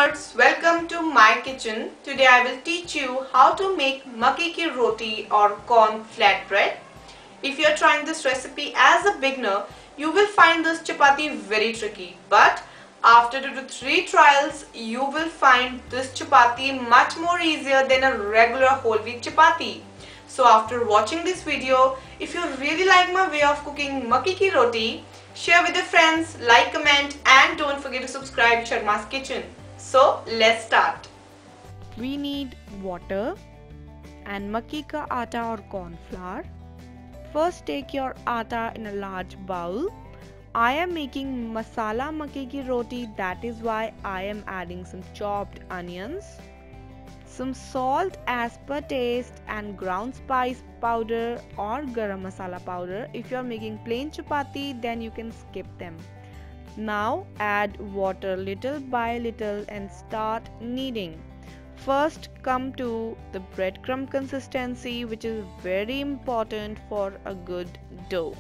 viewers, welcome to my kitchen. Today I will teach you how to make makki ki roti or corn flatbread. If you are trying this recipe as a beginner, you will find this chapati very tricky. But after 2 to 3 trials, you will find this chapati much more easier than a regular whole wheat chapati. So after watching this video, if you really like my way of cooking makki ki roti, share with your friends, like, comment and don't forget to subscribe Sharma's Kitchen. So let's start. We need water and makki ka atta or corn flour. First take your atta in a large bowl. I am making masala makki ki roti, that is why I am adding some chopped onions, some salt as per taste and ground spice powder or garam masala powder. If you are making plain chapati, then you can skip them. Now add water little by little and start kneading. First come to the breadcrumb consistency, which is very important for a good dough.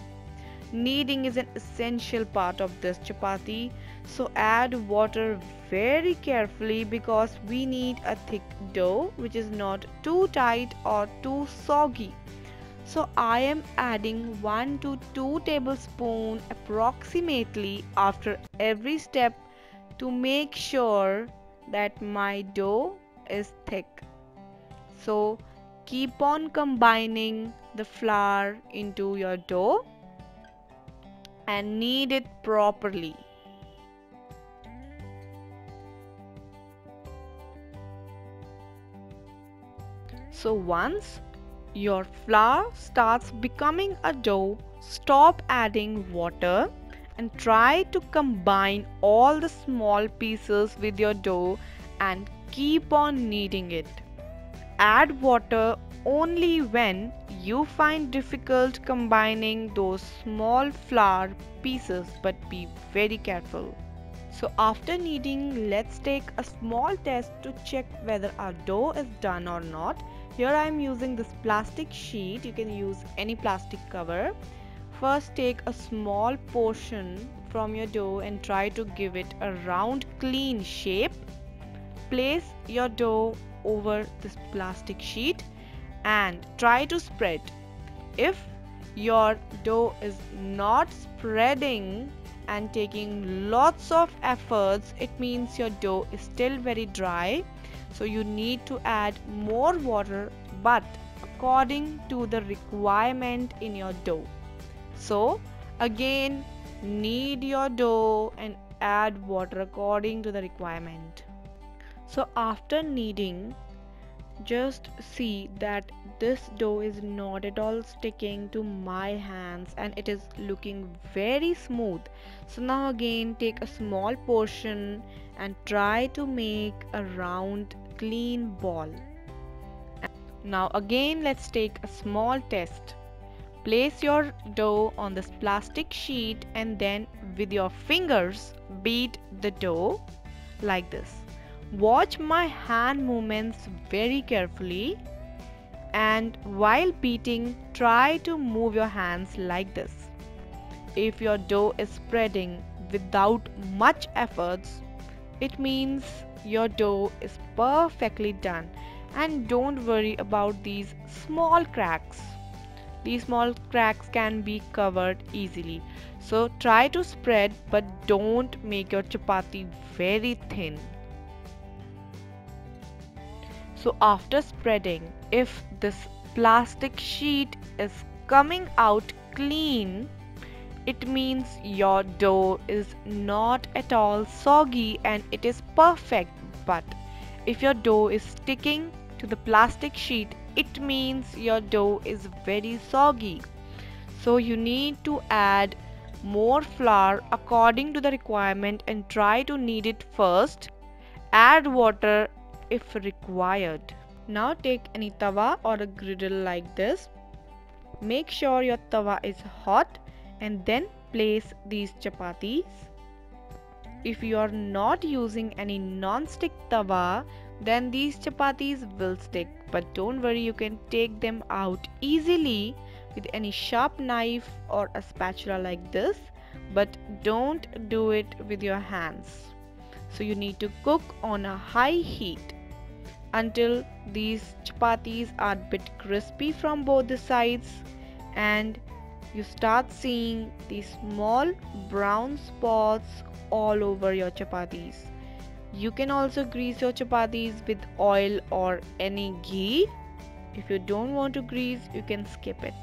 Kneading is an essential part of this chapati, so add water very carefully because we need a thick dough which is not too tight or too soggy. So I am adding 1 to 2 tablespoons approximately after every step to make sure that my dough is thick. So keep on combining the flour into your dough and knead it properly. So once your flour starts becoming a dough, stop adding water and try to combine all the small pieces with your dough and keep on kneading it. Add water only when you find difficult combining those small flour pieces, but be very careful. So after kneading, let's take a small test to check whether our dough is done or not. Here I am using this plastic sheet. You can use any plastic cover. First take a small portion from your dough and try to give it a round clean shape. Place your dough over this plastic sheet and try to spread. If your dough is not spreading and taking lots of efforts, it means your dough is still very dry. So you need to add more water, but according to the requirement in your dough. So again, knead your dough and add water according to the requirement. So after kneading, just see that this dough is not at all sticking to my hands and it is looking very smooth. So now again take a small portion and try to make a round clean ball. Now again let's take a small test. Place your dough on this plastic sheet and then with your fingers beat the dough like this. Watch my hand movements very carefully, and while beating, try to move your hands like this. If your dough is spreading without much efforts, it means your dough is perfectly done. And don't worry about these small cracks. These small cracks can be covered easily. So try to spread, but don't make your chapati very thin. So after spreading, if this plastic sheet is coming out clean, it means your dough is not at all soggy and it is perfect. But if your dough is sticking to the plastic sheet, it means your dough is very soggy. So you need to add more flour according to the requirement and try to knead it first. Add water if required. Now take any tawa or a griddle like this. Make sure your tawa is hot and then place these chapatis. If you are not using any non-stick tawa, then these chapatis will stick, but don't worry, you can take them out easily with any sharp knife or a spatula like this, but don't do it with your hands. So you need to cook on a high heat until these chapatis are a bit crispy from both the sides, and you start seeing these small brown spots all over your chapatis. You can also grease your chapatis with oil or any ghee. If you don't want to grease, you can skip it.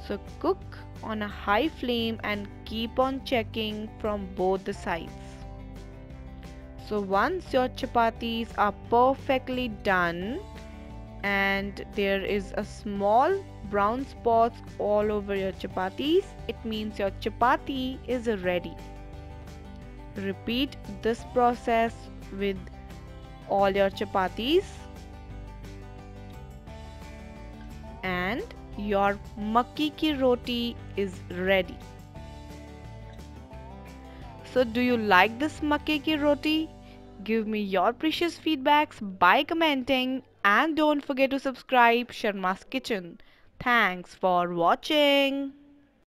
So cook on a high flame and keep on checking from both the sides. So once your chapatis are perfectly done and there is a small brown spots all over your chapatis, it means your chapati is ready. Repeat this process with all your chapatis and your makki ki roti is ready. So do you like this makki ki roti? Give me your precious feedbacks by commenting, and don't forget to subscribe Sharma's Kitchen. Thanks for watching.